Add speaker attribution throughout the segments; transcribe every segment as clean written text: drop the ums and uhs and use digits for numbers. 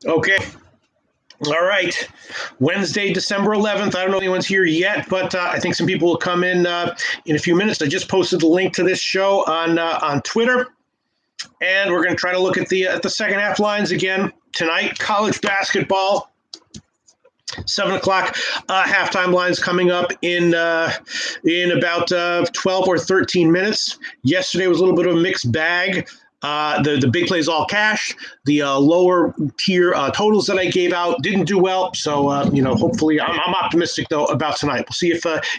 Speaker 1: Okay. All right. Wednesday, December 11th. I don't know if anyone's here yet, but I think some people will come in a few minutes. I just posted the link to this show on Twitter, and we're going to try to look at the second half lines again tonight. College basketball. 7 o'clock halftime lines coming up in about 12 or 13 minutes. Yesterday was a little bit of a mixed bag. The big plays all cash. The lower tier totals that I gave out didn't do well. So hopefully, I'm optimistic though about tonight. We'll see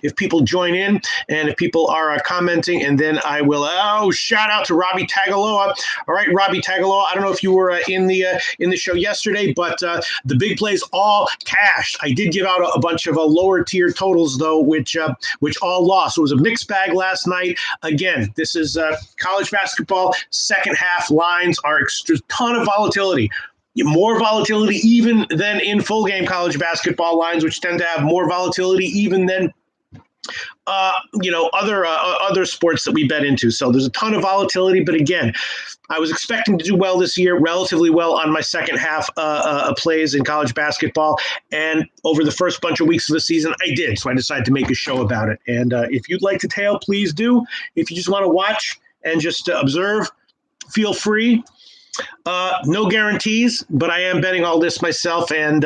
Speaker 1: if people join in and if people are commenting, and then I will. Oh, shout out to Robbie Tagaloa. All right, Robbie Tagaloa. I don't know if you were in the show yesterday, but the big plays all cash. I did give out a bunch of lower tier totals though, which all lost. So it was a mixed bag last night. Again, this is college basketball. Second half lines are a ton of volatility. More volatility even than in full game college basketball lines, which tend to have more volatility even than other sports that we bet into. So there's a ton of volatility. But again, I was expecting to do well this year, relatively well on my second half plays in college basketball. And over the first bunch of weeks of the season, I did. So I decided to make a show about it. And if you'd like to tail, please do. If you just want to watch and just observe, feel free. No guarantees, but I am betting all this myself, and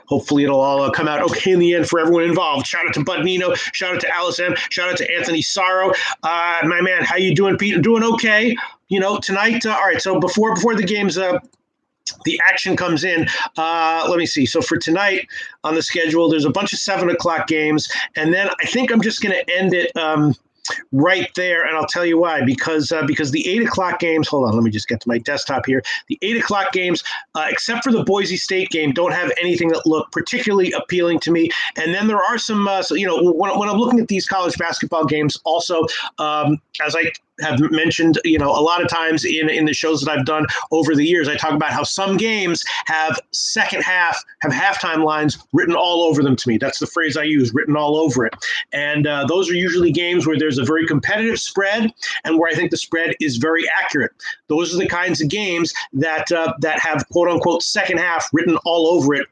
Speaker 1: hopefully it'll all come out okay in the end for everyone involved. Shout out to Bud Nino, shout out to Alice M, shout out to Anthony Sorrow. My man, how you doing, Pete? I'm doing okay. Tonight. All right. So before the games, the action comes in. Let me see. So for tonight on the schedule, there's a bunch of 7 o'clock games, and then I think I'm just going to end it. Right there, and I'll tell you why. Because the 8 o'clock games. Hold on, let me just get to my desktop here. The 8 o'clock games, except for the Boise State game, don't have anything that look particularly appealing to me. And then there are some. When I'm looking at these college basketball games, also as I have mentioned, a lot of times in the shows that I've done over the years, I talk about how some games have halftime lines written all over them to me. That's the phrase I use, written all over it. And those are usually games where there's a very competitive spread and where I think the spread is very accurate. Those are the kinds of games that have quote unquote second half written all over it.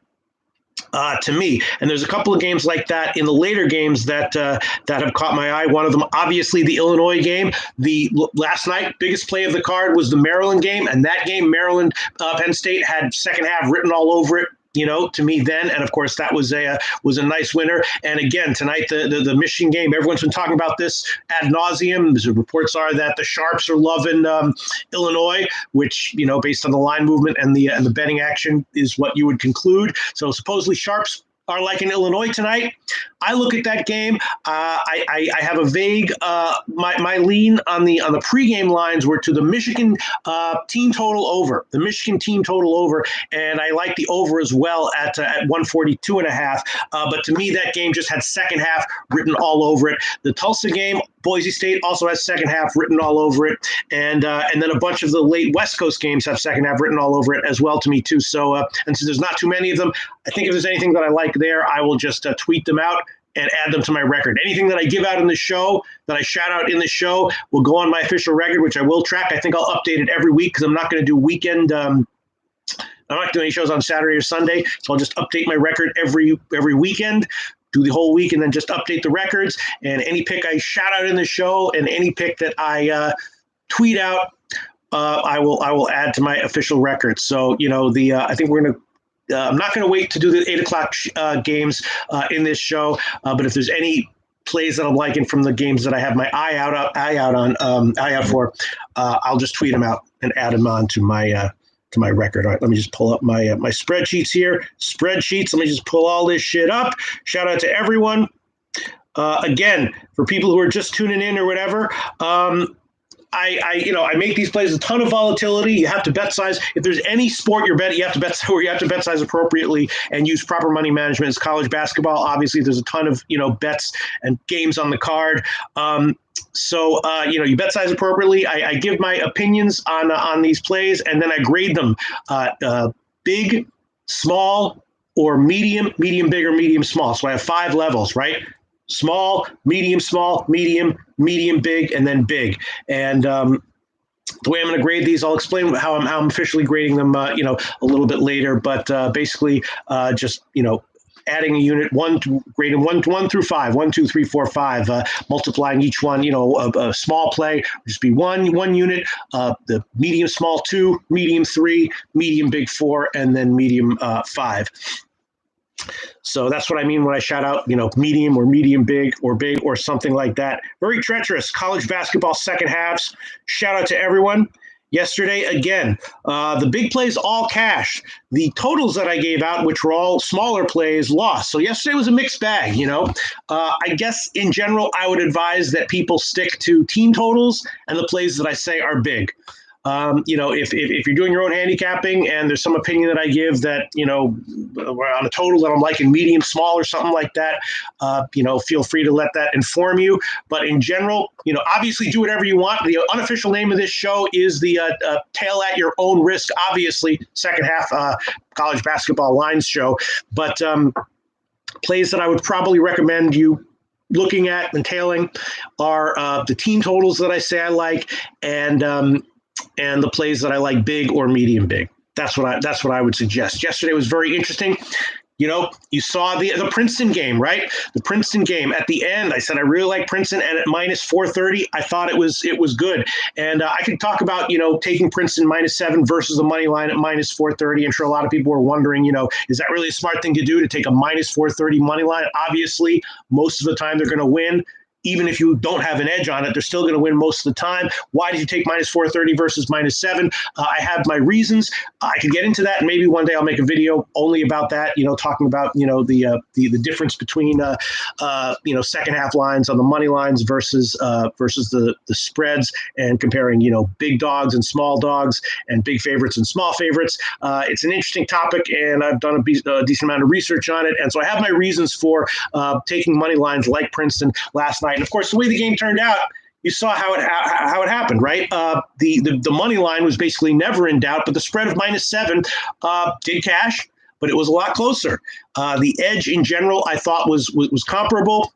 Speaker 1: To me, and there's a couple of games like that in the later games that have caught my eye. One of them, obviously, the Illinois game. The last night biggest play of the card was the Maryland game, and that game, Maryland Penn State had second half written all over it. To me then, and of course that was a nice winner. And again tonight, the Michigan game, everyone's been talking about this ad nauseum. The reports are that the sharps are loving Illinois, which based on the line movement and the betting action is what you would conclude. So supposedly sharps are like in Illinois tonight. I look at that game. I have a vague my lean on the pregame lines were to the Michigan team total over. The Michigan team total over, and I like the over as well at 142.5. But to me, that game just had second half written all over it. The Tulsa game, Boise State also has second half written all over it, and then a bunch of the late West Coast games have second half written all over it as well to me too. So and so there's not too many of them. I think if there's anything that I like there, I will just tweet them out and add them to my record. Anything that I give out in the show, that I shout out in the show, will go on my official record, which I will track. I think I'll update it every week because I'm not going to do weekend. I'm not doing any shows on Saturday or Sunday, so I'll just update my record every weekend. Do the whole week and then just update the records. And any pick I shout out in the show and any pick that I tweet out, I will add to my official record. So I think we're going to. I'm not going to wait to do the 8 o'clock games in this show, but if there's any plays that I'm liking from the games that I have my eye out for, I'll just tweet them out and add them on to my record. All right, let me just pull up my spreadsheets here. Let me just pull all this shit up. Shout out to everyone. Again, for people who are just tuning in or whatever, I make these plays a ton of volatility. You have to bet size. If there's any sport you're betting, you have to bet size appropriately and use proper money management. It's college basketball. Obviously, there's a ton of bets and games on the card. So you bet size appropriately. I give my opinions on these plays, and then I grade them big, small, or medium, big, or medium, small. So I have 5 levels, right? Small, medium, big, and then big. And the way I'm going to grade these, I'll explain how I'm officially grading them, a little bit later. But basically, just adding a unit grading one through five, 1, 2, 3, 4, 5, multiplying each one, a small play would just be one unit, the medium small 2, medium 3, medium big 4, and then medium 5. So that's what I mean when I shout out, medium or medium big or something like that. Very treacherous college basketball second halves. Shout out to everyone. Yesterday, again, the big plays all cash. The totals that I gave out, which were all smaller plays, lost. So yesterday was a mixed bag, I guess in general, I would advise that people stick to team totals and the plays that I say are big. If you're doing your own handicapping and there's some opinion that I give that, on a total that I'm liking medium, small or something like that, feel free to let that inform you. But in general, obviously do whatever you want. The unofficial name of this show is the Tail at Your Own Risk, obviously, second half college basketball lines show. But plays that I would probably recommend you looking at and tailing are the team totals that I say I like and the plays that I like big or medium big. That's what I would suggest. Yesterday was very interesting. You saw the Princeton game, right? The Princeton game at the end, I said I really like Princeton, and at minus 430, I thought it was good. And I could talk about taking Princeton -7 versus the money line at minus 430. I'm sure a lot of people were wondering, is that really a smart thing to do to take a minus 430 money line? Obviously, most of the time they're going to win. Even if you don't have an edge on it, they're still going to win most of the time. Why did you take minus 430 versus -7? I have my reasons. I could get into that, and maybe one day I'll make a video only about that. Talking about the difference between second half lines on the money lines versus the spreads, and comparing big dogs and small dogs and big favorites and small favorites. It's an interesting topic, and I've done a decent amount of research on it, and so I have my reasons for taking money lines like Princeton last night. And of course, the way the game turned out, you saw how it happened, right? The money line was basically never in doubt, but the spread of -7 did cash, but it was a lot closer. The edge in general, I thought was comparable,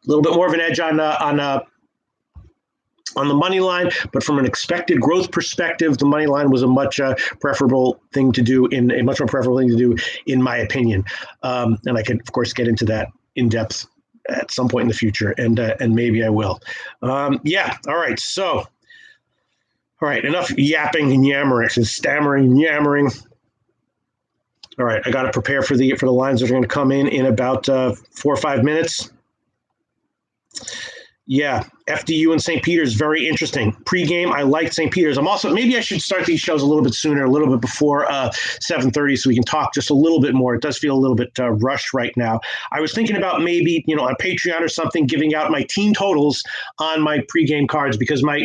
Speaker 1: a little bit more of an edge on the money line, but from an expected growth perspective, the money line was a much preferable thing to do in my opinion. And I can of course get into that in depth at some point in the future, and maybe I will. All right. So, all right, enough yapping and yammering, stammering and yammering. All right, I got to prepare for the lines that are going to come in about 4 or 5 minutes. Yeah, FDU and St. Peter's, very interesting. Pre-game, I liked St. Peter's. Maybe I should start these shows a little bit sooner, a little bit before 7:30, so we can talk just a little bit more. It does feel a little bit rushed right now. I was thinking about maybe, on Patreon or something, giving out my team totals on my pre-game cards, because my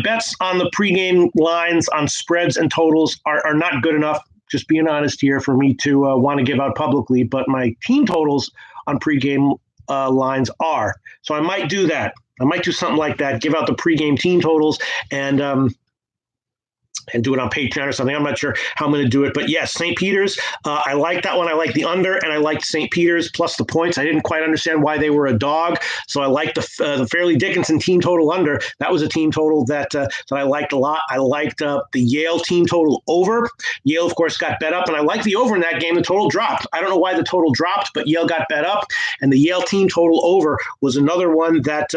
Speaker 1: bets on the pre-game lines on spreads and totals are not good enough, just being honest here, for me to want to give out publicly. But my team totals on pre-game lines are. So I might do that. I might do something like that, give out the pregame team totals and do it on Patreon or something. I'm not sure how I'm going to do it. But yes, St. Peter's, I like that one. I like the under, and I liked St. Peter's plus the points. I didn't quite understand why they were a dog. So I liked the Fairleigh Dickinson team total under. That was a team total that I liked a lot. I liked the Yale team total over. Yale, of course, got bet up, and I liked the over in that game. The total dropped. I don't know why the total dropped, but Yale got bet up, and the Yale team total over was another one that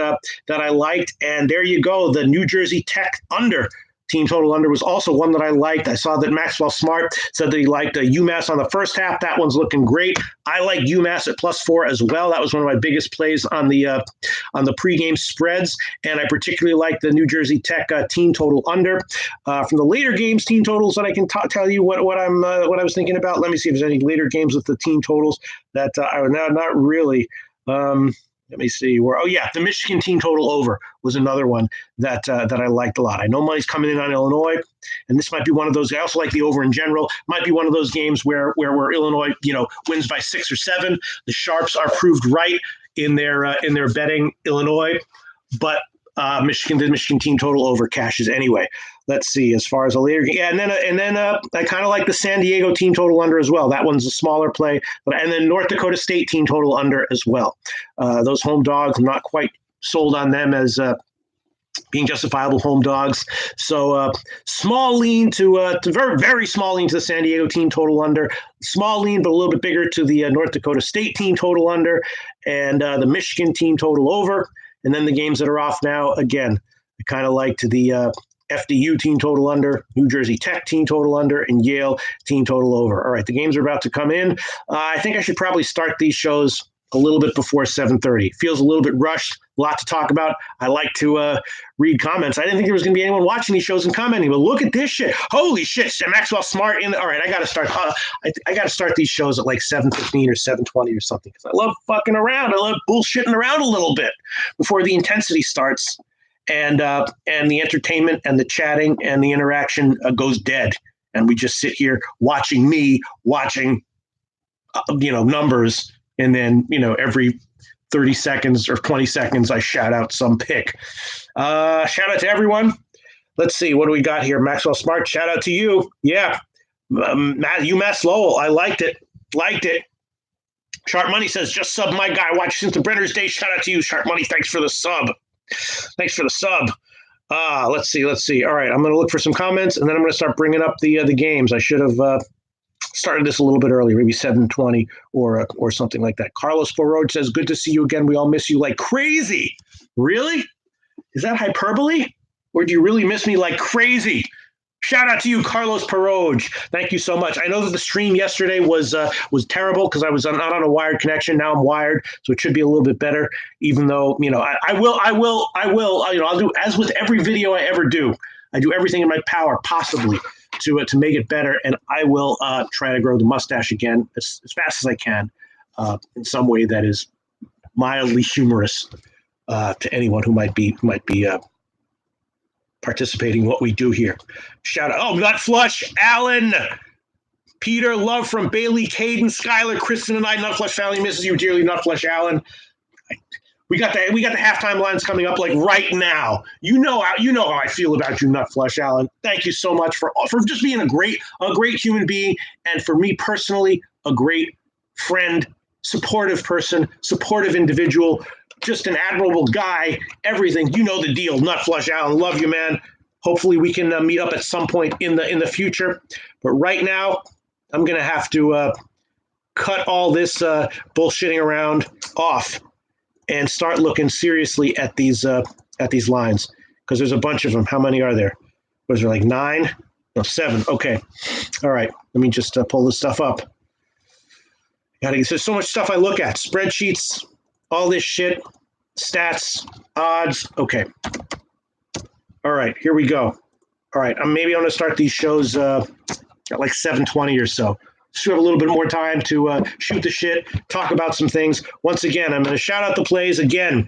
Speaker 1: I liked. And there you go, the New Jersey Tech under. Team total under was also one that I liked. I saw that Maxwell Smart said that he liked UMass on the first half. That one's looking great. I like UMass at +4 as well. That was one of my biggest plays on the pregame spreads, and I particularly like the New Jersey Tech team total under. From the later games team totals that I can tell you what I was thinking about. Let me see if there's any later games with the team totals that I would not really. Let me see where. Oh yeah, the Michigan team total over was another one that I liked a lot. I know money's coming in on Illinois, and this might be one of those. I also like the over in general. Might be one of those games where Illinois wins by 6 or 7. The sharps are proved right in their betting Illinois, but the Michigan team total over cashes anyway. Let's see, as far as a later game. Yeah, and then I kind of like the San Diego team total under as well. That one's a smaller play. And then North Dakota State team total under as well. Those home dogs, I'm not quite sold on them as being justifiable home dogs. So small lean to very, very small lean to the San Diego team total under, small lean but a little bit bigger to the North Dakota State team total under, and the Michigan team total over. And then the games that are off now, again, I kind of like to the FDU team total under, New Jersey Tech team total under, and Yale team total over. All right, the games are about to come in. I think I should probably start these shows a little bit before 7:30. Feels a little bit rushed, a lot to talk about. I like to read comments. I didn't think there was going to be anyone watching these shows and commenting, but look at this shit. Holy shit, Maxwell Smart in. All right, I got to start. I got to start these shows at like 7:15 or 7:20 or something because I love fucking around. I love bullshitting around a little bit before the intensity starts and the entertainment and the chatting and the interaction goes dead, and we just sit here watching numbers. And then, every 30 seconds or 20 seconds, I shout out some pick. Shout out to everyone. Let's see. What do we got here? Maxwell Smart, shout out to you. Yeah. UMass Lowell. I liked it. Sharp Money says, just sub my guy. Watch since the Brenner's Day. Shout out to you, Sharp Money. Thanks for the sub. Let's see. All right. I'm going to look for some comments, and then I'm going to start bringing up the games. I should have started this a little bit earlier, maybe 7:20 or something like that. Carlos Borode says, good to see you again. We all miss you like crazy. Really? Is that hyperbole? Or do you really miss me like crazy? Shout out to you, Carlos Peroge. Thank you so much. I know that the stream yesterday was terrible because I was not on a wired connection. Now I'm wired, so it should be a little bit better. Even though I'll do as with every video I ever do. I do everything in my power possibly to make it better, and I will try to grow the mustache again as fast as I can in some way that is mildly humorous to anyone who might be participating in what we do here. Shout out, Nut Flush, Alan, Peter, love from Bailey, Caden, Skylar, Kristen, and I. Nut Flush family misses you dearly, Nut Flush, Alan. We got the halftime lines coming up like right now. You know how I feel about you, Nut Flush, Alan. Thank you so much for just being a great human being, and for me personally, a great friend, supportive person, supportive individual, just an admirable guy. Everything, you know the deal, Nut Flush, Alan. Love you, man. Hopefully we can meet up at some point in the future. But right now, I'm gonna have to cut all this bullshitting around off and start looking seriously at these lines, because there's a bunch of them. How many are there? Was there like 9? No, 7. Okay. All right. Let me just pull this stuff up. There's so much stuff I look at. Spreadsheets, all this shit, stats, odds. Okay. All right. Here we go. All right. Maybe I'm going to start these shows at like 7:20 or so. Just have a little bit more time to shoot the shit, talk about some things. Once again, I'm going to shout out the plays again.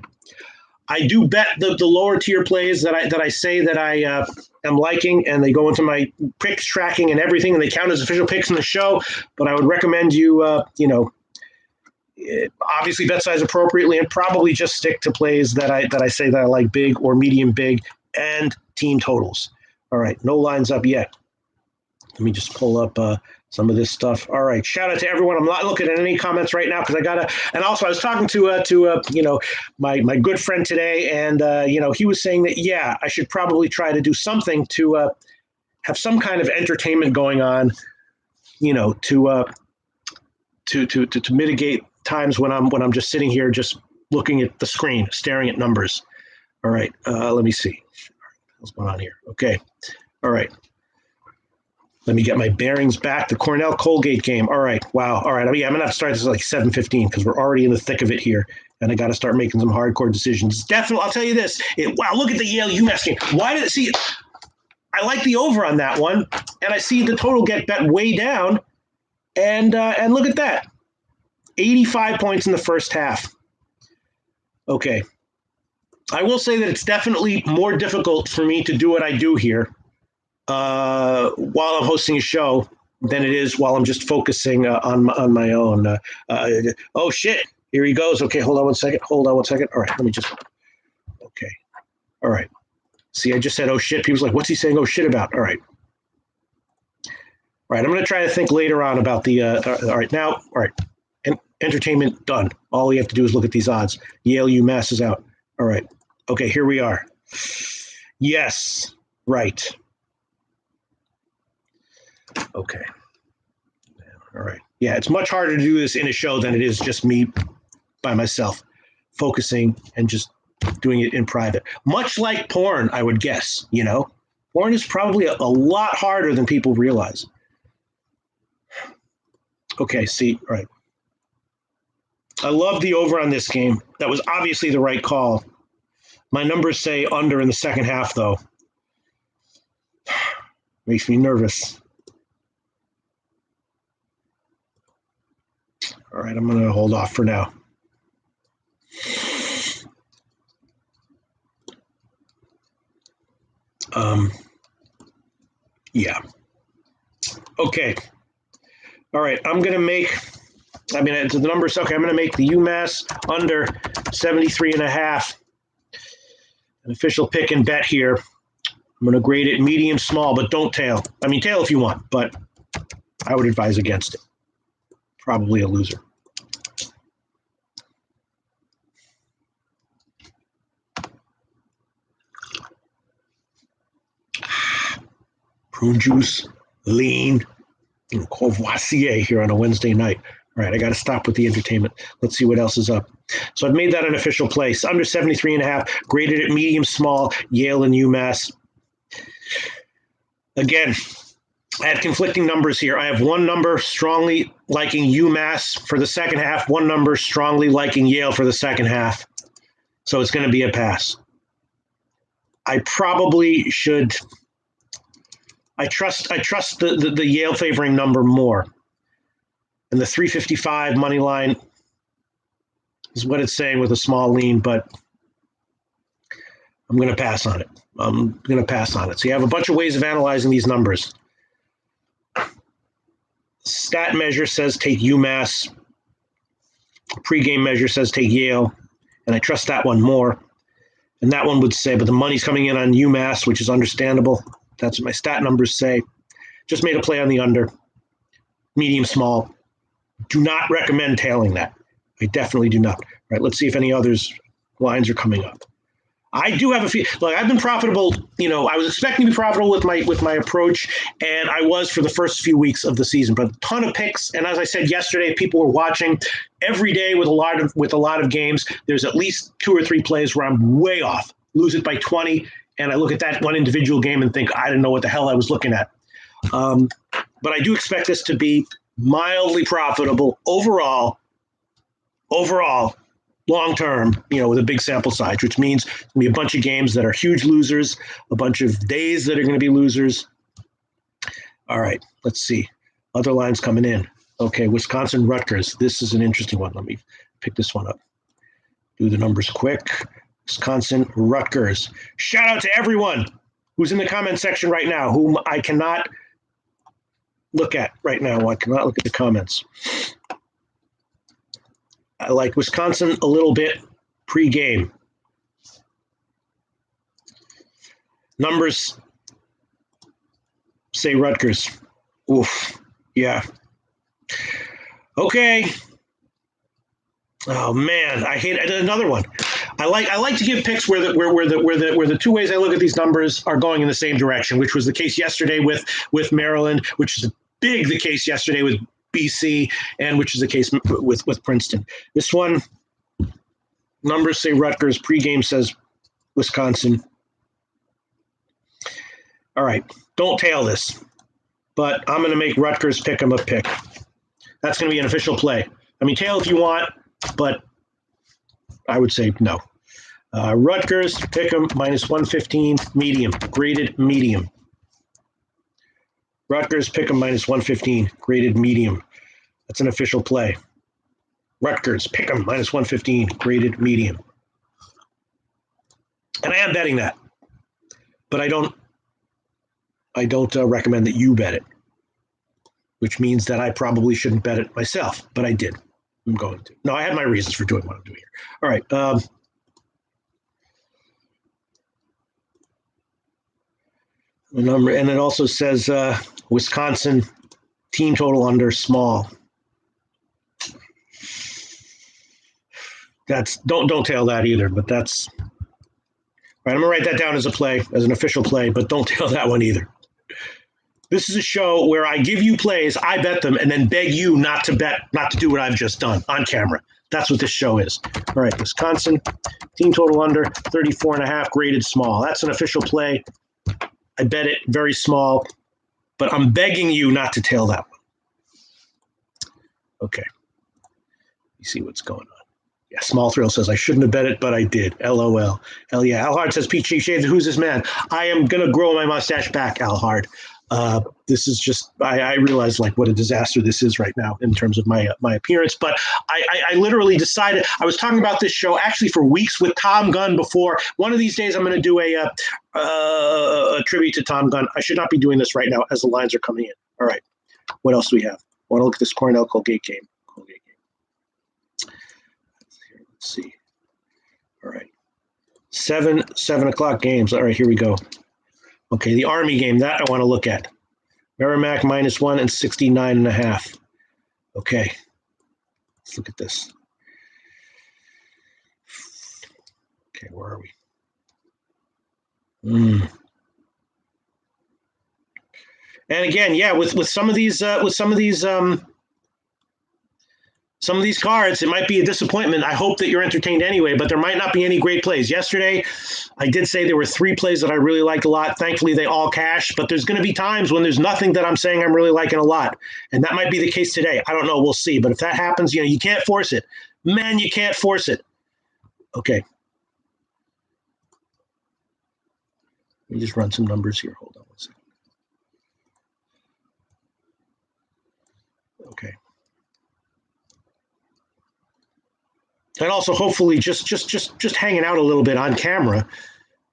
Speaker 1: I do bet the lower tier plays that I say that I am liking, and they go into my picks tracking and everything, and they count as official picks in the show. But I would recommend you, obviously bet size appropriately, and probably just stick to plays that I say that I like, big or medium big, and team totals. All right, no lines up yet. Let me just pull up some of this stuff. All right. Shout out to everyone. I'm not looking at any comments right now because I gotta. And also, I was talking to my good friend today, and he was saying that I should probably try to do something to have some kind of entertainment going on, to mitigate times when I'm just sitting here just looking at the screen, staring at numbers. All right. Let me see. What's going on here? Okay. All right. Let me get my bearings back. The Cornell Colgate game. All right. Wow. All right. I'm going to have to start this at like 7:15 because we're already in the thick of it here. And I got to start making some hardcore decisions. Definitely. I'll tell you this. Wow. Look at the Yale UMass game. Why did it see? I like the over on that one. And I see the total get bet way down. And look at that. 85 points in the first half. Okay. I will say that it's definitely more difficult for me to do what I do here while I'm hosting a show than it is while I'm just focusing on my own. Oh, shit. Here he goes. Okay, hold on one second. All right, let me just – okay. All right. See, I just said, oh, shit. People's like, what's he saying oh, shit about? All right. All right, I'm going to try to think later on about the all right, now, all right. Entertainment done. All we have to do is look at these odds. Yale UMass is out. All right. Okay, here we are. Yes, right. Okay. All right. Yeah, it's much harder to do this in a show than it is just me by myself, focusing and just doing it in private. Much like porn, I would guess, Porn is probably a lot harder than people realize. Okay, see, right. I love the over on this game. That was obviously the right call. My numbers say under in the second half, though. Makes me nervous. All right, I'm going to hold off for now. Yeah. Okay. All right, I'm going to make, the numbers, okay, I'm going to make the UMass under 73.5. An official pick and bet here. I'm going to grade it medium small, but don't tail. Tail if you want, but I would advise against it. Probably a loser. Prune juice, lean, and Courvoisier here on a Wednesday night. All right, I got to stop with the entertainment. Let's see what else is up. So I've made that an official place. Under 73.5, graded at medium small, Yale and UMass. Again, I had conflicting numbers here. I have one number strongly liking UMass for the second half, one number strongly liking Yale for the second half. So it's going to be a pass. I probably should. I trust the Yale favoring number more. And the 355 money line is what it's saying with a small lean, but I'm going to pass on it. So you have a bunch of ways of analyzing these numbers. Stat measure says take UMass. Pre-game measure says take Yale. And I trust that one more. And that one would say, but the money's coming in on UMass, which is understandable. That's what my stat numbers say. Just made a play on the under. Medium small. Do not recommend tailing that. I definitely do not. All right, let's see if any others lines are coming up. I do have a few. Look, I've been profitable. I was expecting to be profitable with my approach, and I was for the first few weeks of the season. But a ton of picks, and as I said yesterday, people were watching every day with a lot of games. There's at least 2 or 3 plays where I'm way off, lose it by 20, and I look at that one individual game and think I didn't know what the hell I was looking at. But I do expect this to be mildly profitable overall, long term, with a big sample size, which means there's going to be a bunch of games that are huge losers, a bunch of days that are going to be losers. All right, let's see. Other lines coming in. Okay, Wisconsin Rutgers. This is an interesting one. Let me pick this one up. Do the numbers quick. Wisconsin Rutgers. Shout out to everyone who's in the comment section right now, whom I cannot look at right now. I cannot look at the comments. I like Wisconsin a little bit pre-game. Numbers say Rutgers. Oof. Yeah. Okay. Oh man, I hate another one. I like to give picks where the 2 ways I look at these numbers are going in the same direction, which was the case yesterday with Maryland, which is the case yesterday with BC, and which is the case with Princeton. This one, numbers say Rutgers, pregame says Wisconsin. All right, don't tail this, but I'm going to make Rutgers pick 'em a pick. That's going to be an official play. Tail if you want, but I would say no. Rutgers, pick 'em -115, medium, graded medium. Rutgers, pick 'em -115, graded medium. That's an official play. Rutgers, pick 'em -115, graded medium. And I am betting that, but I don't recommend that you bet it, which means that I probably shouldn't bet it myself, but I did. I'm going to. No, I had my reasons for doing what I'm doing here. All right. The number, and it also says Wisconsin team total under small. That's don't tail that either, but that's All right, I'm going to write that down as a play, as an official play, but don't tell that one either. This is a show where I give you plays, I bet them, and then beg you not to do what I've just done on camera. That's what this show is. All right, Wisconsin, team total under 34.5, graded small. That's an official play. I bet it very small, but I'm begging you not to tail that one. Okay. You see what's going on. Yeah, Small Thrill says, I shouldn't have bet it, but I did. LOL. Hell yeah. Al Hard says, Peachy Shades, who's this man? I am going to grow my mustache back, Al Hard. This is just, I realize like what a disaster this is right now in terms of my appearance. But I literally decided, I was talking about this show actually for weeks with Tom Gunn before. One of these days I'm going to do a tribute to Tom Gunn. I should not be doing this right now as the lines are coming in. All right. What else do we have? I want to look at this Cornell Colgate game. Let's see. All right. 7 o'clock games. All right, here we go. Okay, the Army game, that I want to look at. Merrimack -1 and 69.5. Okay, let's look at this. Okay, where are we? And again, yeah, with some of these cards, it might be a disappointment. I hope that you're entertained anyway, but there might not be any great plays. Yesterday, I did say there were 3 plays that I really liked a lot. Thankfully, they all cashed, but there's going to be times when there's nothing that I'm saying I'm really liking a lot. And that might be the case today. I don't know. We'll see. But if that happens, you can't force it. Man, you can't force it. Okay. Let me just run some numbers here. Hold on one second. Okay. And also, hopefully, just hanging out a little bit on camera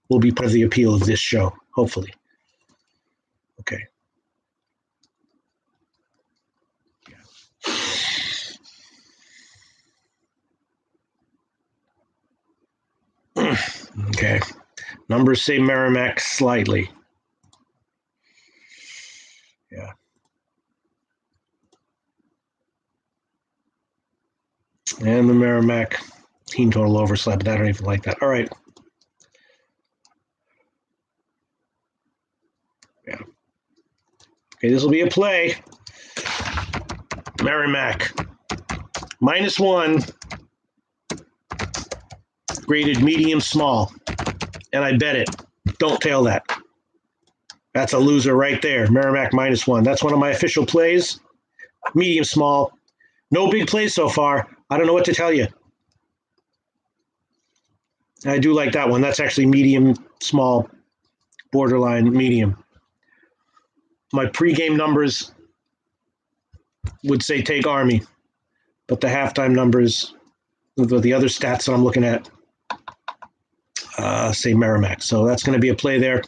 Speaker 1: will be part of the appeal of this show. Hopefully. Okay. Yeah. Okay. Numbers say Merrimack slightly. Yeah. And the Merrimack team total overslap, but I don't even like that. All right. Yeah. Okay, this will be a play. Merrimack -1, graded medium small. And I bet it. Don't tail that. That's a loser right there. Merrimack -1. That's one of my official plays. Medium small. No big plays so far. I don't know what to tell you. I do like that one. That's actually medium, small, borderline, medium. My pregame numbers would say take Army, but the halftime numbers, the other stats that I'm looking at, say Merrimack. So that's going to be a play there.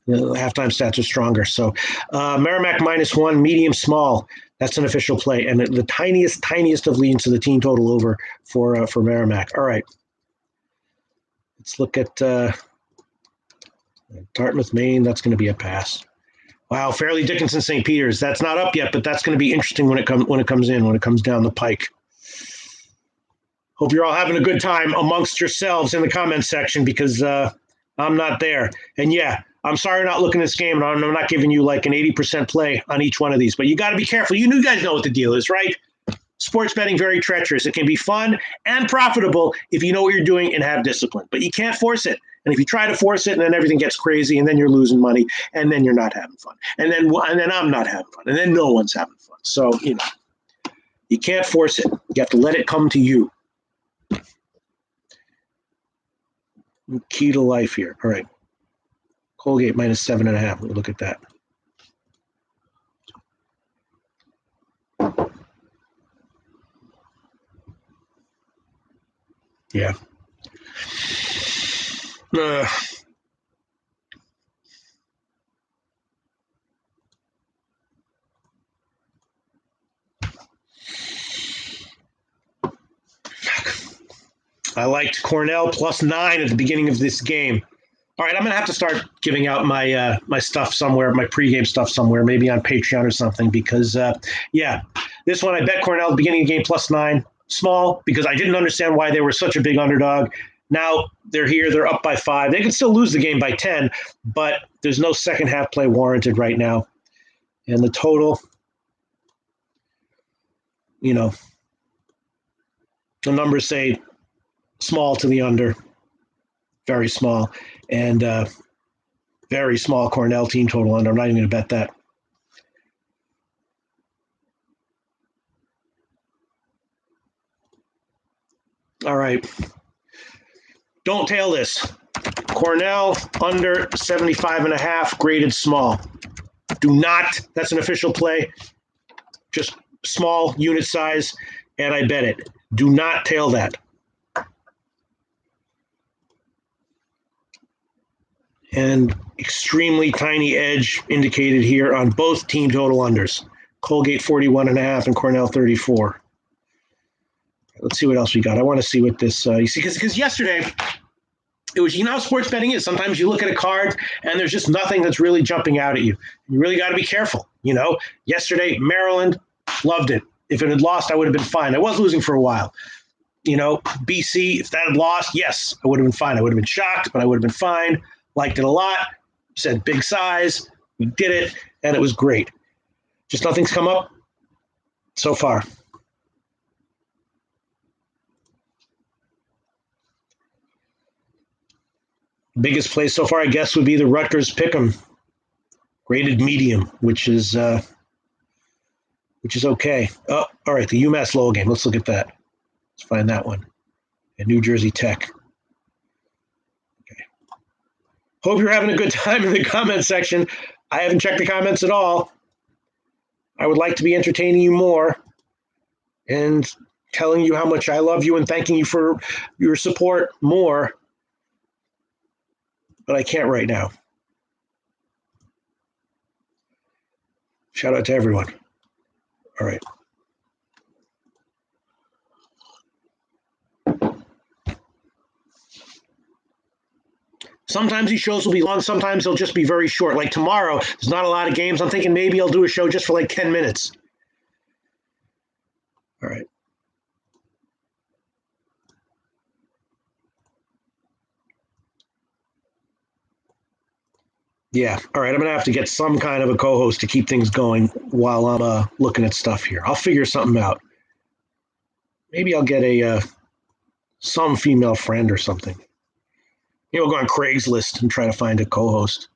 Speaker 1: The halftime stats are stronger. So Merrimack -1, medium, small. That's an official play, and the tiniest of leans to the team total over for Merrimack. All right, let's look at Dartmouth, Maine. That's going to be a pass. Wow, Fairleigh Dickinson, St. Peter's. That's not up yet, but that's going to be interesting when it comes down the pike. Hope you're all having a good time amongst yourselves in the comments section because I'm not there. And yeah, I'm sorry not looking at this game, and I'm not giving you like an 80% play on each one of these, but you got to be careful. You guys know what the deal is, right? Sports betting, very treacherous. It can be fun and profitable if you know what you're doing and have discipline, but you can't force it. And if you try to force it, and then everything gets crazy, and then you're losing money, and then you're not having fun, and then I'm not having fun, and then no one's having fun. So you can't force it. You have to let it come to you. Key to life here. All right. Colgate -7.5. We'll look at that. Yeah. I liked Cornell +9 at the beginning of this game. All right, I'm going to have to start giving out my my stuff somewhere, my pregame stuff somewhere, maybe on Patreon or something, because, this one I bet Cornell at the beginning of the game +9, small, because I didn't understand why they were such a big underdog. Now they're here, they're up by 5. They could still lose the game by 10, but there's no second half play warranted right now. And the total, the numbers say small to the under, very small, and very small Cornell team total under. I'm not even going to bet that. All right. Don't tail this. Cornell under 75.5, graded small. Do not, that's an official play, just small unit size, and I bet it. Do not tail that. And extremely tiny edge indicated here on both team total unders. Colgate 41.5 and Cornell 34. Let's see what else we got. I want to see what this, you see, because yesterday, it was, how sports betting is. Sometimes you look at a card and there's just nothing that's really jumping out at you. You really got to be careful. Yesterday, Maryland, loved it. If it had lost, I would have been fine. I was losing for a while. BC, if that had lost, yes, I would have been fine. I would have been shocked, but I would have been fine. Liked it a lot. Said big size. We did it, and it was great. Just nothing's come up so far. Biggest play so far, I guess, would be the Rutgers Pick'em, graded medium, which is okay. Oh, all right, the UMass Lowell game. Let's look at that. Let's find that one. And New Jersey Tech. Okay. Hope you're having a good time in the comment section. I haven't checked the comments at all. I would like to be entertaining you more and telling you how much I love you and thanking you for your support more. But I can't right now. Shout out to everyone. All right. Sometimes these shows will be long. Sometimes they'll just be very short. Like tomorrow, there's not a lot of games. I'm thinking maybe I'll do a show just for like 10 minutes. All right. Yeah. All right. I'm going to have to get some kind of a co-host to keep things going while I'm looking at stuff here. I'll figure something out. Maybe I'll get some female friend or something. I'll go on Craigslist and try to find a co-host.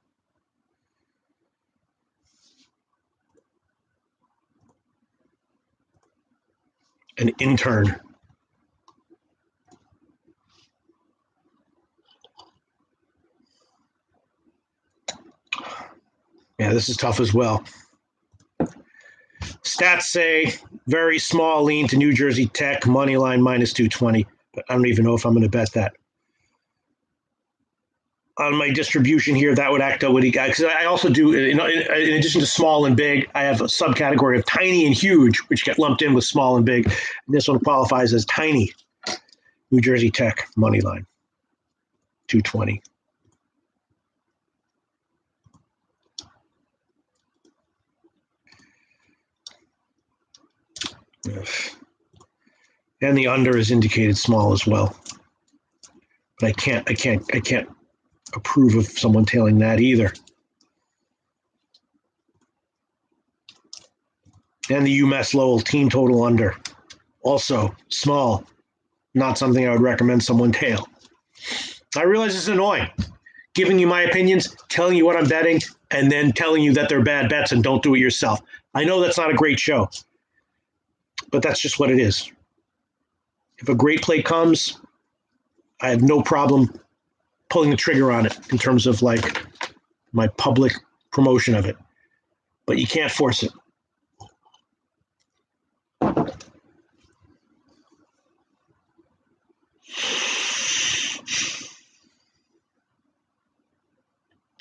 Speaker 1: An intern. Yeah, this is tough as well. Stats say very small lean to New Jersey Tech, money line minus 220, but I don't even know if I'm going to bet that. On my distribution here, that would act out what he got. Because I also do, in addition to small and big, I have a subcategory of tiny and huge, which get lumped in with small and big. And this one qualifies as tiny. New Jersey Tech, money line, 220. And the under is indicated small as well. But I can't approve of someone tailing that either. And the UMass Lowell team total under, also small. Not something I would recommend someone tail. I realize it's annoying, giving you my opinions, telling you what I'm betting, and then telling you that they're bad bets and don't do it yourself. I know that's not a great show, but that's just what it is. If a great play comes, I have no problem pulling the trigger on it in terms of like my public promotion of it, but you can't force it.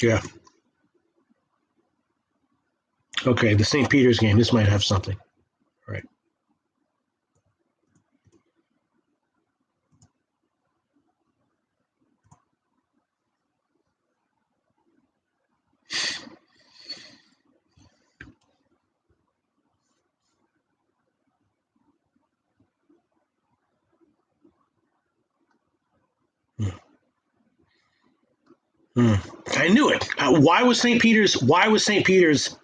Speaker 1: Yeah. Okay, the St. Peter's game. This might have something. All right. I knew it. Why was St. Peter's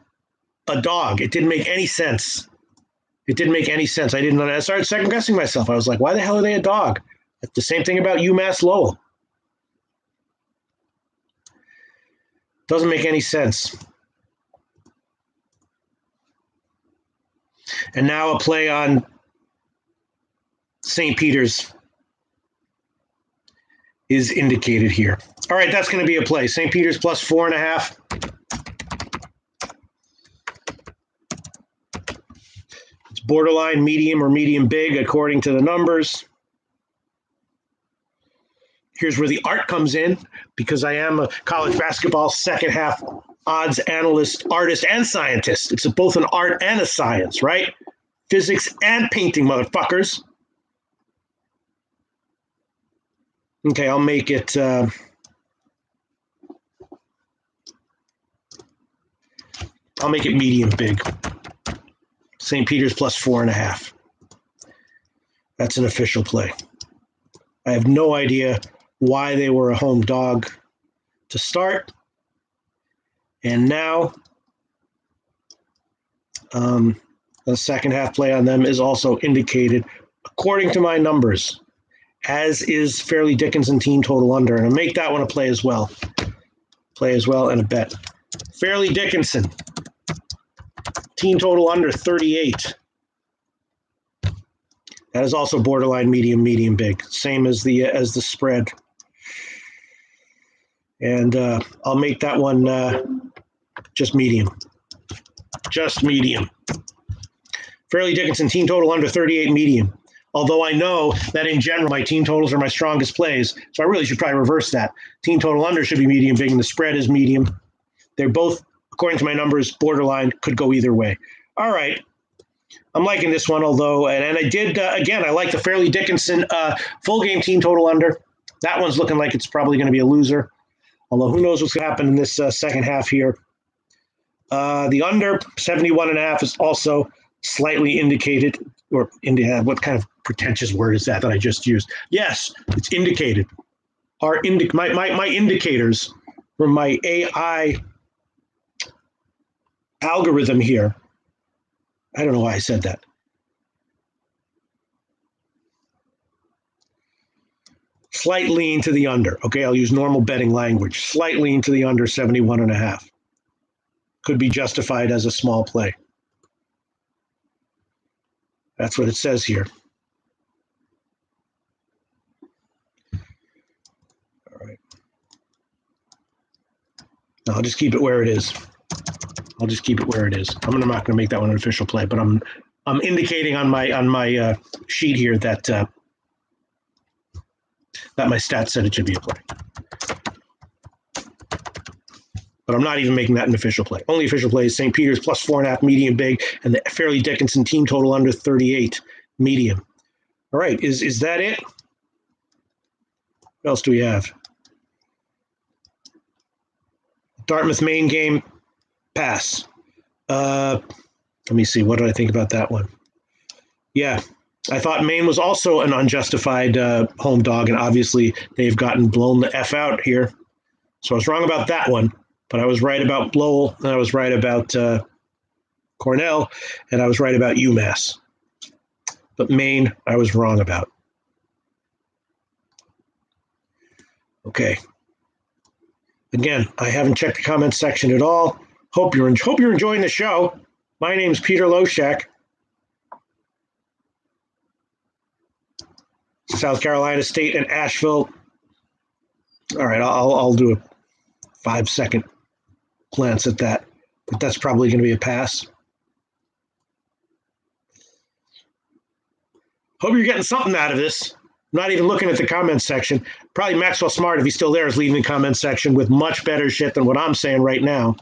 Speaker 1: a dog? It didn't make any sense. It didn't make any sense. I started second guessing myself. I was like, why the hell are they a dog? It's the same thing about UMass Lowell. Doesn't make any sense. And now a play on St. Peter's is indicated here. All right, that's going to be a play. St. Peter's plus 4.5. It's borderline medium or medium big according to the numbers. Here's where the art comes in, because I am a college basketball second half odds analyst, artist, and scientist. It's both an art and a science, right? Physics and painting, motherfuckers. Okay, I'll make it medium big. St. Peter's plus 4.5. That's an official play. I have no idea why they were a home dog to start. And now the second half play on them is also indicated according to my numbers, as is Fairleigh Dickinson team total under. And I'll make that one a play as well. Play as well and a bet. Fairleigh Dickinson, team total under 38. That is also borderline medium, medium big. Same as the spread. And I'll make that one just medium. Just medium. Fairleigh Dickinson, team total under 38, medium. Although I know that in general, my team totals are my strongest plays, so I really should probably reverse that. Team total under should be medium big, and the spread is medium. They're both, according to my numbers, borderline, could go either way. All right. I'm liking this one, although, and I did, again, I like the Fairleigh Dickinson full game team total under. That one's looking like it's probably going to be a loser, although who knows what's going to happen in this second half here. The under 71.5 is also slightly indicated, or what kind of pretentious word is that I just used? Yes, it's indicated. My indicators from my AI algorithm here. I don't know why I said that. Slight lean to the under. Okay, I'll use normal betting language. Slight lean to the under 71.5. Could be justified as a small play. That's what it says here. All right. I'll just keep it where it is. I'm not going to make that one an official play, but I'm indicating on my sheet here that my stats said it should be a play. But I'm not even making that an official play. Only official play is St. Peter's plus 4.5 medium big, and the Fairleigh Dickinson team total under 38 medium. All right, is that it? What else do we have? Dartmouth Maine game. Pass. Let me see. What did I think about that one? Yeah, I thought Maine was also an unjustified home dog, and obviously they've gotten blown the F out here. So I was wrong about that one, but I was right about Lowell, and I was right about Cornell, and I was right about UMass. But Maine, I was wrong about. Okay. Again, I haven't checked the comments section at all. Hope you're enjoying the show. My name's Peter Loshak. South Carolina State and Asheville. All right, I'll do a 5-second glance at that, but that's probably going to be a pass. Hope you're getting something out of this. I'm not even looking at the comments section. Probably Maxwell Smart, if he's still there, is leaving the comments section with much better shit than what I'm saying right now.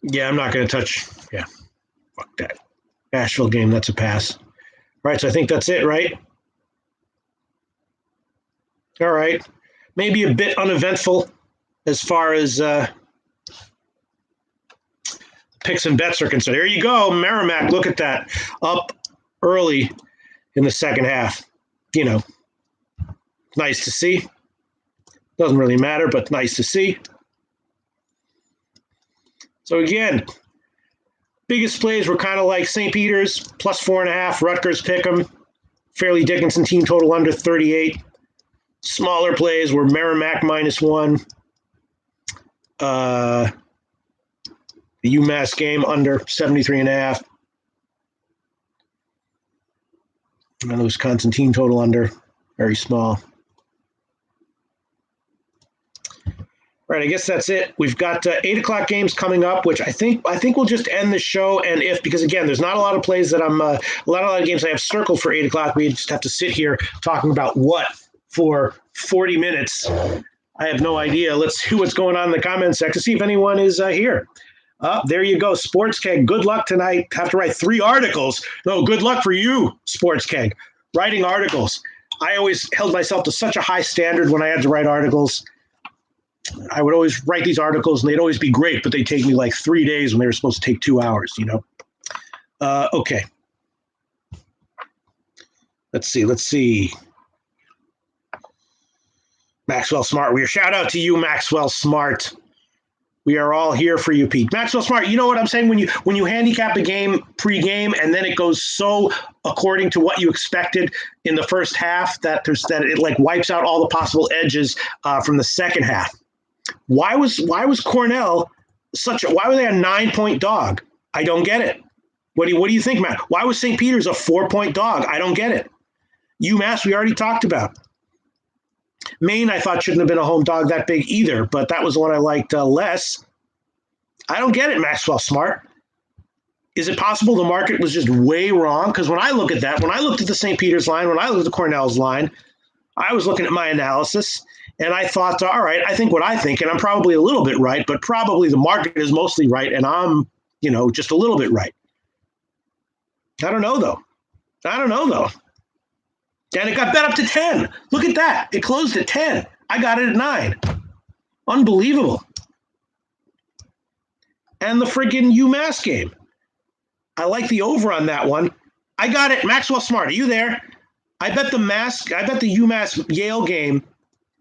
Speaker 1: Yeah, I'm not going to touch. Yeah, fuck that. Asheville game, that's a pass. All right, so I think that's it, right? All right. Maybe a bit uneventful as far as picks and bets are concerned. There you go, Merrimack. Look at that, up early in the second half. Nice to see. Doesn't really matter, but nice to see. So again, biggest plays were kind of like St. Peter's plus 4.5, Rutgers pick'em, Fairleigh Dickinson team total under 38. Smaller plays were Merrimack -1, the UMass game under 73.5, and the Wisconsin team total under, very small. Right, I guess that's it. We've got 8 o'clock games coming up, which I think we'll just end the show. And because again, there's not a lot of plays that I'm a lot of games I have circled for 8 o'clock. We just have to sit here talking about what for 40 minutes. I have no idea. Let's see what's going on in the comments section. See if anyone is here. There you go, Sports Keg. Good luck tonight. Have to write 3 articles. No, good luck for you, Sports Keg. Writing articles. I always held myself to such a high standard when I had to write articles. I would always write these articles, and they'd always be great, but they'd take me like 3 days when they were supposed to take 2 hours, Okay. Let's see. Maxwell Smart. Shout out to you, Maxwell Smart. We are all here for you, Pete. Maxwell Smart, you know what I'm saying? When you handicap a game pre-game and then it goes so according to what you expected in the first half that it like wipes out all the possible edges from the second half. Why was Cornell why were they a 9-point dog? I don't get it. What do you think, Matt? Why was St. Peter's a 4-point dog? I don't get it. UMass, we already talked about. Maine, I thought shouldn't have been a home dog that big either, but that was the one I liked less. I don't get it, Maxwell Smart. Is it possible the market was just way wrong? Because when I look at that, when I looked at the St. Peter's line, when I looked at the Cornell's line, I was looking at my analysis, and I thought, all right, I think what I think, and I'm probably a little bit right, but probably the market is mostly right, and I'm, just a little bit right. I don't know, though. And it got bet up to 10. Look at that. It closed at 10. I got it at 9. Unbelievable. And the friggin' UMass game. I like the over on that one. I got it. Maxwell Smart, are you there? I bet the UMass Yale game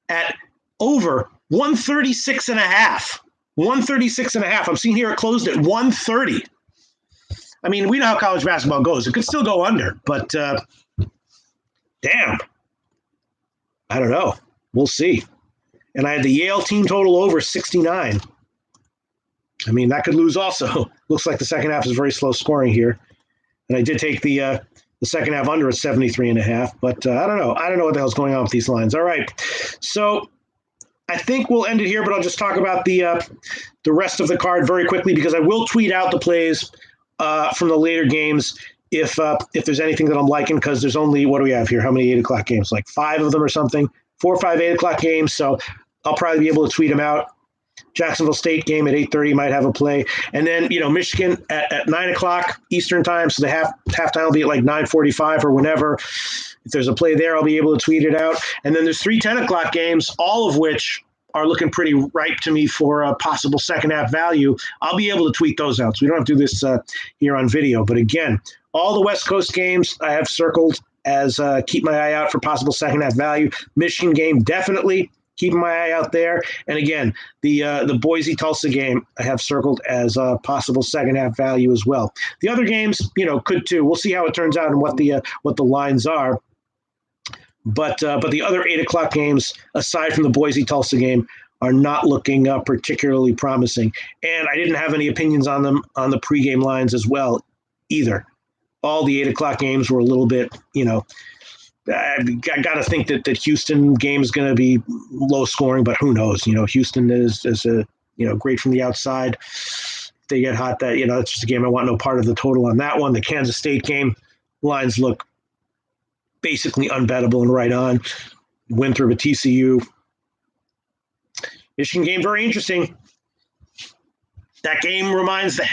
Speaker 1: at over 136.5. 136.5. I'm seeing here it closed at 130. I mean, we know how college basketball goes. It could still go under, but damn. I don't know. We'll see. And I had the Yale team total over 69. I mean, that could lose also. Looks like the second half is very slow scoring here. And I did take the second half under at 73.5, but I don't know. I don't know what the hell's going on with these lines. All right. So I think we'll end it here, but I'll just talk about the rest of the card very quickly because I will tweet out the plays from the later games if there's anything that I'm liking, because there's only, what do we have here? How many 8 o'clock games? Like 5 of them or something? 4 or 5 8 o'clock games. So I'll probably be able to tweet them out. Jacksonville State game at 8:30 might have a play. And then, Michigan at 9 o'clock Eastern time. So the halftime will be at like 9:45 or whenever. If there's a play there, I'll be able to tweet it out. And then there's 3 10 o'clock games, all of which are looking pretty ripe to me for a possible second half value. I'll be able to tweet those out. So we don't have to do this here on video. But again, all the West Coast games I have circled as keep my eye out for possible second half value. Michigan game, definitely keeping my eye out there. And again, the Boise-Tulsa game I have circled as a possible second half value as well. The other games, could too. We'll see how it turns out and what the lines are. But the other 8 o'clock games, aside from the Boise-Tulsa game, are not looking particularly promising. And I didn't have any opinions on them on the pregame lines as well either. All the 8 o'clock games were a little bit, I got to think that Houston game is going to be low scoring, but who knows? Houston is great from the outside. If they get hot, it's just a game I want no part of the total on that one. The Kansas State game lines look basically unbettable and right on. Winthrop at TCU. Michigan game, very interesting. That game reminds me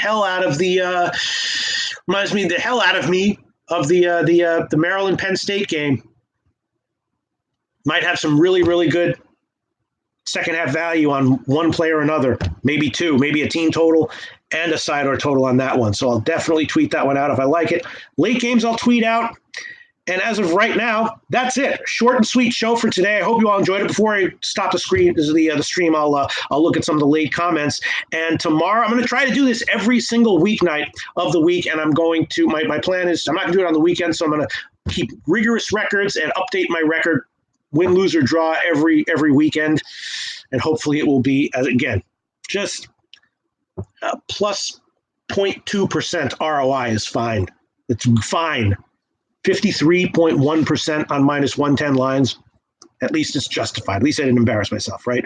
Speaker 1: of the Maryland Penn State game. Might have some really, really good second half value on one play or another, maybe 2, maybe a team total and a side or total on that one. So I'll definitely tweet that one out if I like it. Late games I'll tweet out. And as of right now, that's it. Short and sweet show for today. I hope you all enjoyed it. Before I stop the stream, I'll look at some of the late comments. And tomorrow, I'm going to try to do this every single weeknight of the week. And I'm going to my plan is I'm not going to do it on the weekend, so I'm going to keep rigorous records and update my record, win, lose, or draw every weekend. And hopefully, it will be again just plus 0.2% ROI is fine. It's fine. 53.1% on minus 110 lines. At least it's justified. At least I didn't embarrass myself, right?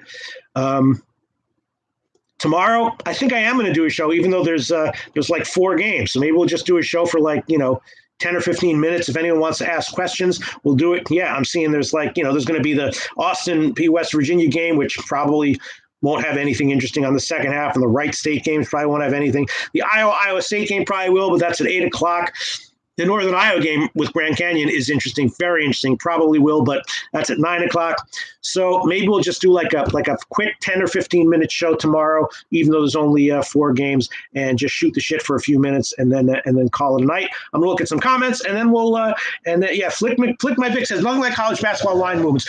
Speaker 1: Tomorrow, I think I am going to do a show, even though there's like 4 games. So maybe we'll just do a show for 10 or 15 minutes. If anyone wants to ask questions, we'll do it. Yeah, I'm seeing there's there's going to be the Austin P. West Virginia game, which probably won't have anything interesting on the second half, and the Wright State games probably won't have anything. The Iowa State game probably will, but that's at 8 o'clock. The Northern Iowa game with Grand Canyon is interesting, very interesting. Probably will, but that's at 9 o'clock. So maybe we'll just do like a quick 10 or 15-minute show tomorrow, even though there's only 4 games, and just shoot the shit for a few minutes and then call it a night. I'm gonna look at some comments, and then we'll Flick My Vic says nothing like college basketball line movements.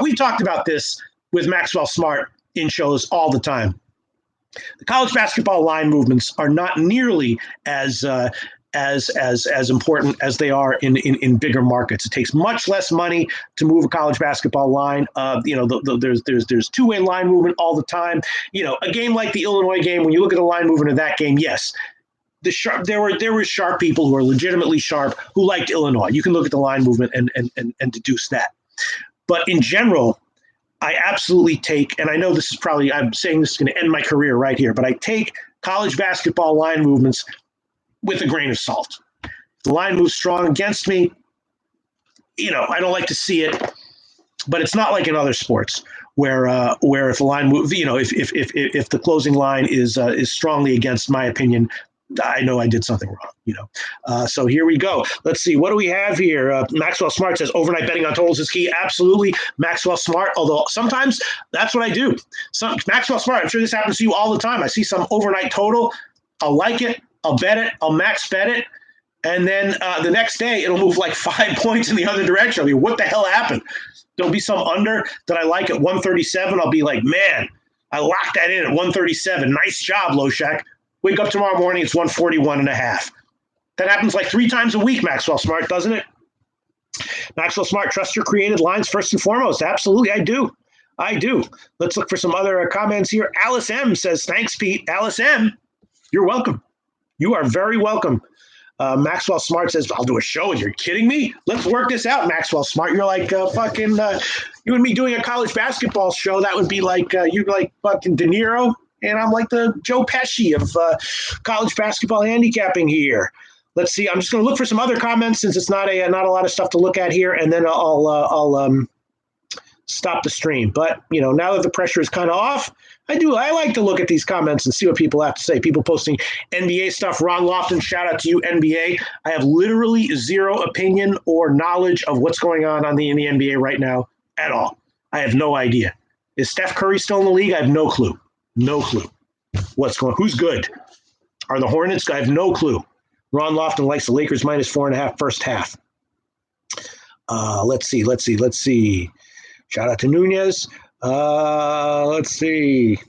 Speaker 1: We've talked about this with Maxwell Smart in shows all the time. The college basketball line movements are not nearly as important as they are in bigger markets. It takes much less money to move a college basketball line. There's two-way line movement all the time. A game like the Illinois game, when you look at the line movement of that game, yes, there were sharp people who are legitimately sharp who liked Illinois. You can look at the line movement and deduce that. But in general, I absolutely take, and I know this is probably, I'm saying this is going to end my career right here, but I take college basketball line movements with a grain of salt. If the line moves strong against me, I don't like to see it, but it's not like in other sports where if the line moves, if the closing line is strongly against my opinion, I know I did something wrong, So here we go. Let's see. What do we have here? Maxwell Smart says overnight betting on totals is key. Absolutely. Maxwell Smart, although sometimes that's what I do. Maxwell Smart, I'm sure this happens to you all the time. I see some overnight total. I'll like it. I'll bet it. I'll max bet it. And then the next day, it'll move like 5 points in the other direction. I mean, what the hell happened? There'll be some under that I like at 137. I'll be like, man, I locked that in at 137. Nice job, Loshak. Wake up tomorrow morning, it's 141.5. That happens like 3 times a week, Maxwell Smart, doesn't it? Maxwell Smart, trust your created lines first and foremost. Absolutely, I do. Let's look for some other comments here. Alice M says, thanks, Pete. Alice M, you're welcome. You are very welcome. Maxwell Smart says, I'll do a show. You're kidding me? Let's work this out, Maxwell Smart. You're like you and me doing a college basketball show. That would be like, you're like fucking De Niro. And I'm like the Joe Pesci of college basketball handicapping here. Let's see. I'm just going to look for some other comments since it's not a lot of stuff to look at here, and then I'll stop the stream. But now that the pressure is kind of off, I like to look at these comments and see what people have to say. People posting NBA stuff. Ron Lofton, shout out to you, NBA. I have literally zero opinion or knowledge of what's going on in the NBA right now at all. I have no idea. Is Steph Curry still in the league? I have no clue. No clue what's going on. Who's good? Are the Hornets? I have no clue. Ron Lofton likes the Lakers minus 4.5 first half. Let's see. Shout out to Nunez. Let's see.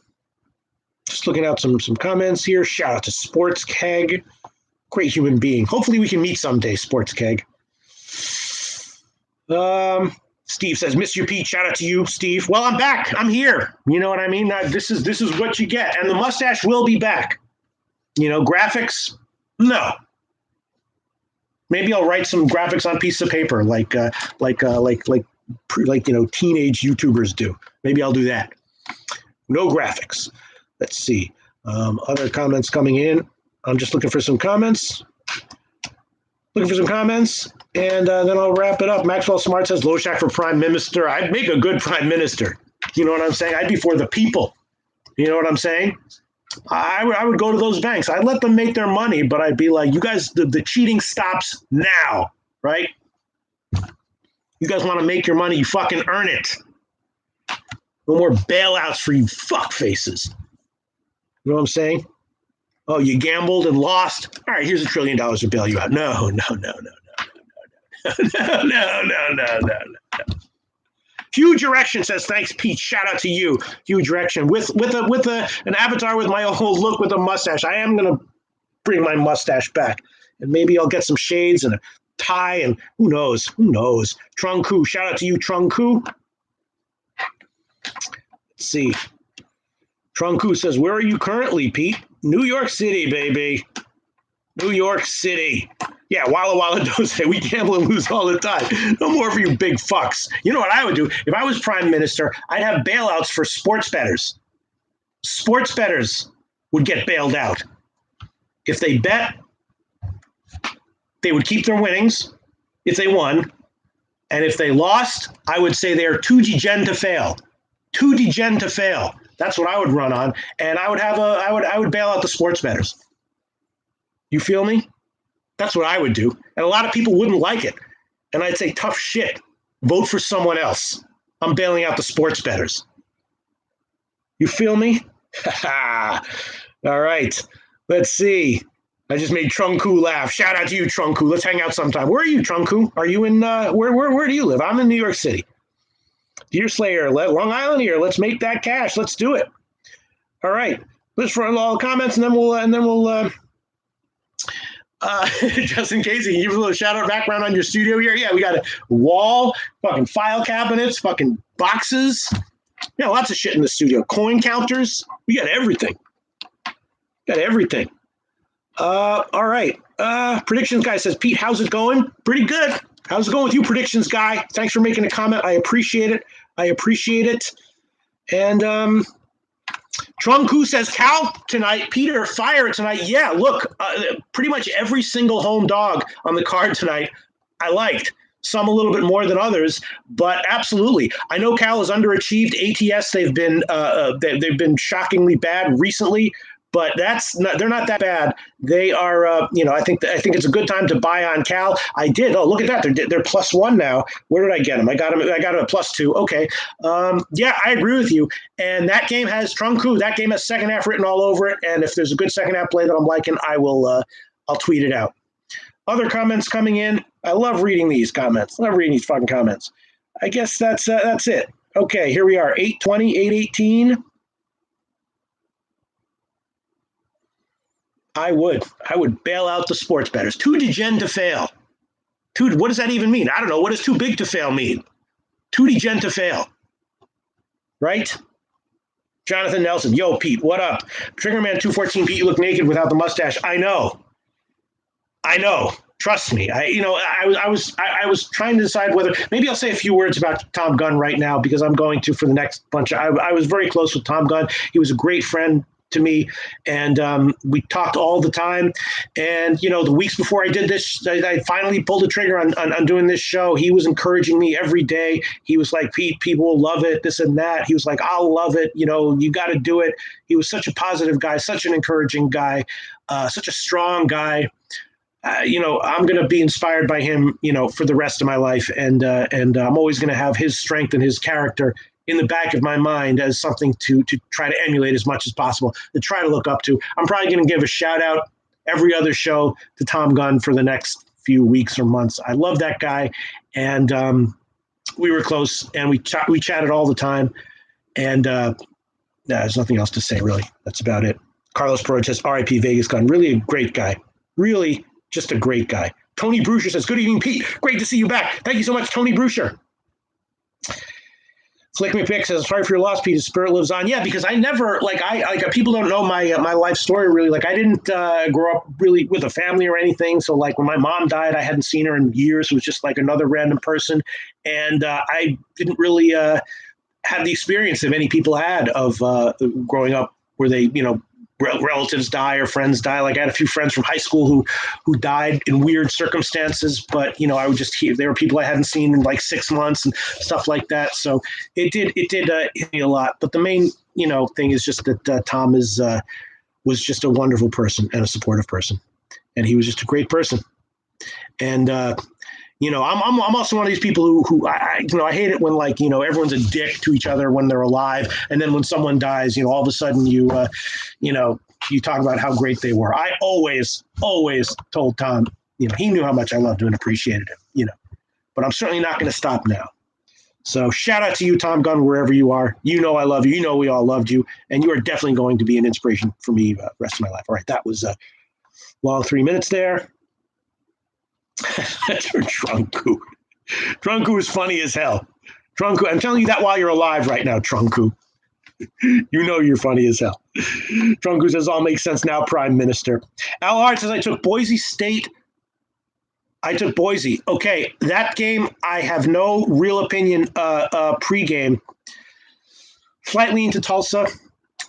Speaker 1: Just looking out some comments here. Shout out to Sports Keg. Great human being. Hopefully we can meet someday, Sports Keg. Steve says, miss you, Pete. Shout out to you, Steve. Well, I'm back. I'm here. You know what I mean? This is what you get. And the mustache will be back. Graphics? No. Maybe I'll write some graphics on piece of paper like teenage YouTubers do. Maybe I'll do that. No graphics. Let's see. Other comments coming in. I'm just looking for some comments. And then I'll wrap it up. Maxwell Smart says, Loshak for prime minister. I'd make a good prime minister. You know what I'm saying? I'd be for the people. You know what I'm saying? I would go to those banks. I'd let them make their money, but I'd be like, you guys, the cheating stops now, right? You guys want to make your money, you fucking earn it. No more bailouts for you fuck faces. You know what I'm saying? Oh, you gambled and lost. All right, here's $1 trillion to bail you out. No, no, no, no, no, no, no, no, no. Huge Erection says, thanks, Pete. Shout out to you. Huge Erection. With an avatar with my old look with a mustache. I am going to bring my mustache back. And maybe I'll get some shades and a tie and who knows? Who knows? Trunku. Shout out to you, Trunku. Let's see. Trunku says, where are you currently, Pete? New York City, baby. New York City. Yeah, Walla Walla Dose. We gamble and lose all the time. No more for you big fucks. You know what I would do? If I was prime minister, I'd have bailouts for sports bettors. Sports bettors would get bailed out. If they bet, they would keep their winnings if they won. And if they lost, I would say they're too degen to fail. Too degen to fail. That's what I would run on. And I would bail out the sports bettors. You feel me? That's what I would do. And a lot of people wouldn't like it. And I'd say, tough shit. Vote for someone else. I'm bailing out the sports bettors. You feel me? All right. Let's see. I just made Trunku laugh. Shout out to you, Trunku. Let's hang out sometime. Where are you, Trunku? Are you in, where do you live? I'm in New York City. Deer Slayer, Long Island here. Let's make that cash. Let's do it. All right. Let's run all the comments and then we'll just in case, you can give a little shout out background on your studio here. Yeah, we got a wall, fucking file cabinets, fucking boxes. Yeah, lots of shit in the studio. Coin counters. We got everything. Got everything. All right. Predictions guy says, Pete, how's it going? Pretty good. How's it going with you, predictions guy? Thanks for making a comment. I appreciate it. And Trunku says, Cal tonight, Peter, fire it tonight. Yeah, look, pretty much every single home dog on the card tonight I liked. Some a little bit more than others, but absolutely. I know Cal has underachieved. ATS, they've been shockingly bad recently, but they're not that bad. They are, I think it's a good time to buy on Cal. I did. Oh, look at that. They're +1 now. Where did I get them? I got them at +2. Okay. Yeah, I agree with you. And that game has Trunku. That game has second half written all over it. And if there's a good second half play that I'm liking, I'll tweet it out. Other comments coming in. I love reading these comments. I love reading these fucking comments. I guess that's it. Okay, here we are. 820, 818. I would bail out the sports bettors. Too degen to fail. What does that even mean? I don't know. What does too big to fail mean? Too degen to fail. Right? Jonathan Nelson. Yo, Pete, what up? Triggerman 214, Pete, you look naked without the mustache. I know. Trust me. I was trying to decide whether maybe I'll say a few words about Tom Gunn right now because I'm going to for the next bunch. I was very close with Tom Gunn. He was a great friend to me, and we talked all the time. And the weeks before I did this, I finally pulled the trigger on doing this show. He was encouraging me every day. He was like, Pete, people will love it, this and that. He was like, I'll love it. You got to do it. He was such a positive guy, such an encouraging guy, such a strong guy. I'm going to be inspired by him, for the rest of my life. And I'm always going to have his strength and his character in the back of my mind as something to try to emulate as much as possible, to try to look up to. I'm probably going to give a shout out every other show to Tom Gunn for the next few weeks or months. I love that guy. And we were close and we chatted all the time. And there's nothing else to say, really. That's about it. Carlos Perot says, RIP Vegas Gunn. Really a great guy. Really just a great guy. Tony Bruscher says, good evening, Pete. Great to see you back. Thank you so much, Tony Bruscher. Flick Me Pick says, sorry for your loss, Pete. His spirit lives on. Yeah, because I never, people don't know my life story, really. I didn't grow up really with a family or anything. So, when my mom died, I hadn't seen her in years. It was just another random person. And I didn't really have the experience that many people had of growing up where they, relatives die or friends die. I had a few friends from high school who died in weird circumstances, but I would just hear there were people I hadn't seen in 6 months and stuff like that. So it did hit me a lot. But the main thing is just that Tom was just a wonderful person and a supportive person, and he was just a great person. And I'm also one of these people who I hate it when everyone's a dick to each other when they're alive, and then when someone dies, all of a sudden you you talk about how great they were. I always told Tom, he knew how much I loved him and appreciated him, but I'm certainly not going to stop now. So shout out to you, Tom Gunn, wherever you are. I love you. We all loved you. And you are definitely going to be an inspiration for me the rest of my life. All right, that was a long 3 minutes there. That's for Trunku. Trunku is funny as hell. Trunku, I'm telling you that while you're alive right now, Trunku. You're funny as hell. Trunku says, all makes sense now, Prime Minister. Al Hart says, I took Boise State. I took Boise. Okay, that game, I have no real opinion pregame. Slightly into Tulsa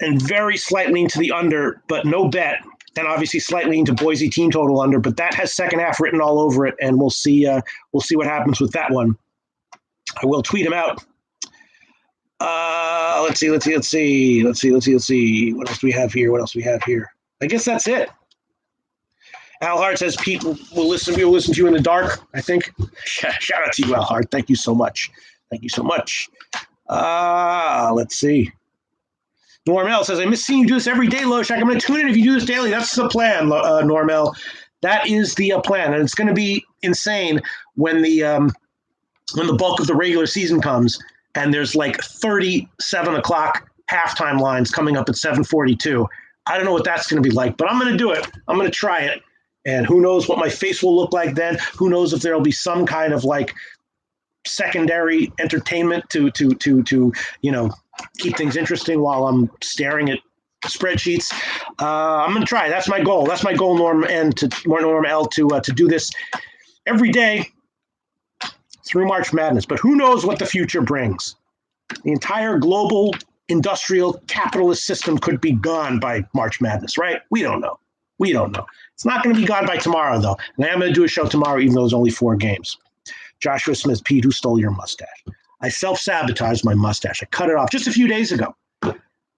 Speaker 1: and very slightly into the under, but no bet. And obviously slightly into Boise team total under, but that has second half written all over it, and we'll see what happens with that one. I will tweet him out. Let's see. What else do we have here? I guess that's it. Al Hart says Pete will listen to you in the dark, I think. Shout out to you, Al Hart. Thank you so much. Let's see. Normel says, I miss seeing you do this every day, Loshak. I'm going to tune in if you do this daily. That's the plan, Normel. That is the plan. And it's going to be insane when the bulk of the regular season comes and there's like 37 o'clock halftime lines coming up at 7:42. I don't know what that's going to be like, but I'm going to do it. I'm going to try it. And who knows what my face will look like then? Who knows if there'll be some kind of like secondary entertainment to keep things interesting while I'm staring at spreadsheets. I'm going to try. That's my goal. Norm L, to do this every day through March Madness. But who knows what the future brings? The entire global industrial capitalist system could be gone by March Madness, right? We don't know. It's not going to be gone by tomorrow, though. And I am going to do a show tomorrow, even though there's only 4 games. Joshua Smith, Pete, who stole your mustache? I self-sabotaged my mustache. I cut it off just a few days ago.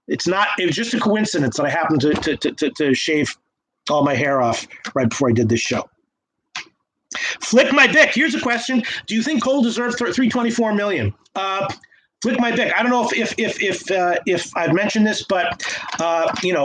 Speaker 1: It was just a coincidence that I happened to shave all my hair off right before I did this show. Flick my Bick. Here's a question. Do you think Cole deserves $324 million? Flick my Bick. I don't know if I've mentioned this, but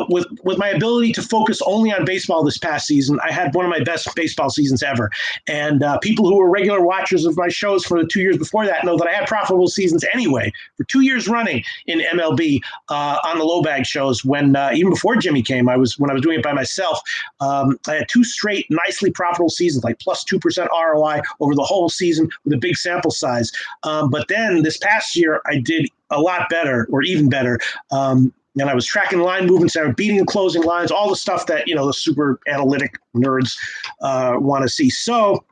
Speaker 1: with my ability to focus only on baseball this past season, I had one of my best baseball seasons ever. And people who were regular watchers of my shows for the 2 years before that know that I had profitable seasons anyway for 2 years running in MLB on the low bag shows. When even before Jimmy came, when I was doing it by myself, I had 2 straight nicely profitable seasons, like plus 2% ROI over the whole season with a big sample size. But then this past year, I did a lot better, or even better. And I was tracking line movements, I was beating and closing lines, all the stuff that, the super analytic nerds want to see. So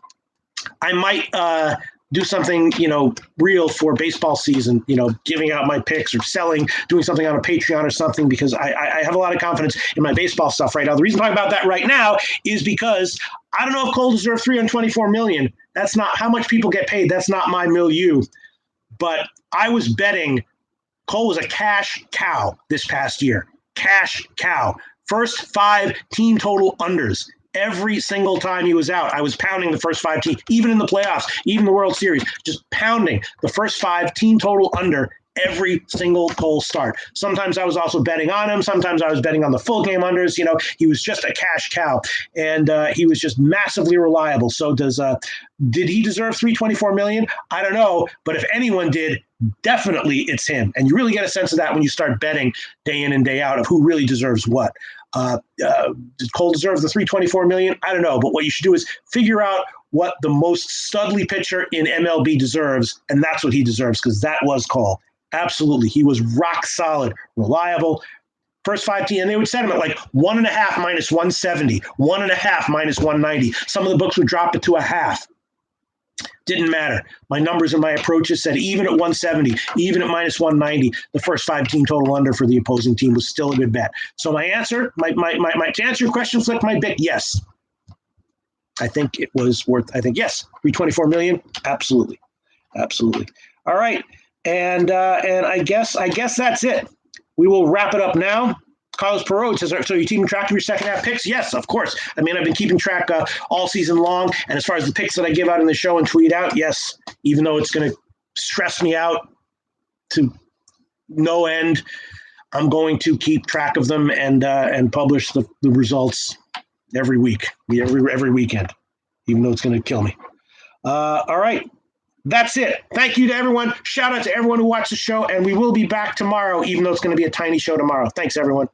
Speaker 1: I might do something, real for baseball season, giving out my picks or doing something on a Patreon or something, because I have a lot of confidence in my baseball stuff right now. The reason I'm talking about that right now is because I don't know if Cole deserves $324 million. That's not how much people get paid. That's not my milieu. But I was betting Cole was a cash cow this past year. Cash cow. First 5 team total unders. Every single time he was out, I was pounding the first 5 teams, even in the playoffs, even the World Series, just pounding the first 5 team total under every single Cole start. Sometimes I was also betting on him. Sometimes I was betting on the full game unders. He was just a cash cow, and he was just massively reliable. So did he deserve $324 million? I don't know, but if anyone did, definitely it's him. And you really get a sense of that when you start betting day in and day out of who really deserves what. Did Cole deserve the $324 million? I don't know, but what you should do is figure out what the most studly pitcher in MLB deserves, and that's what he deserves, because that was Cole. Absolutely. He was rock solid, reliable. First 5 teams, and they would set him at like 1.5 minus 170, 1.5 minus 190. Some of the books would drop it to a half. Didn't matter. My numbers and my approaches said even at 170, even at minus 190, the first 5 team total under for the opposing team was still a good bet. So my answer, to answer your question, Flick my Bick, yes. I think it was worth, yes, $324 million, absolutely. All right. And I guess that's it. We will wrap it up now. Carlos Perot says, so you're keeping track of your second half picks? Yes, of course. I've been keeping track all season long. And as far as the picks that I give out in the show and tweet out, yes, even though it's going to stress me out to no end, I'm going to keep track of them and publish the results every week, every weekend, even though it's going to kill me. All right. That's it. Thank you to everyone. Shout out to everyone who watched the show, and we will be back tomorrow, even though it's going to be a tiny show tomorrow. Thanks, everyone.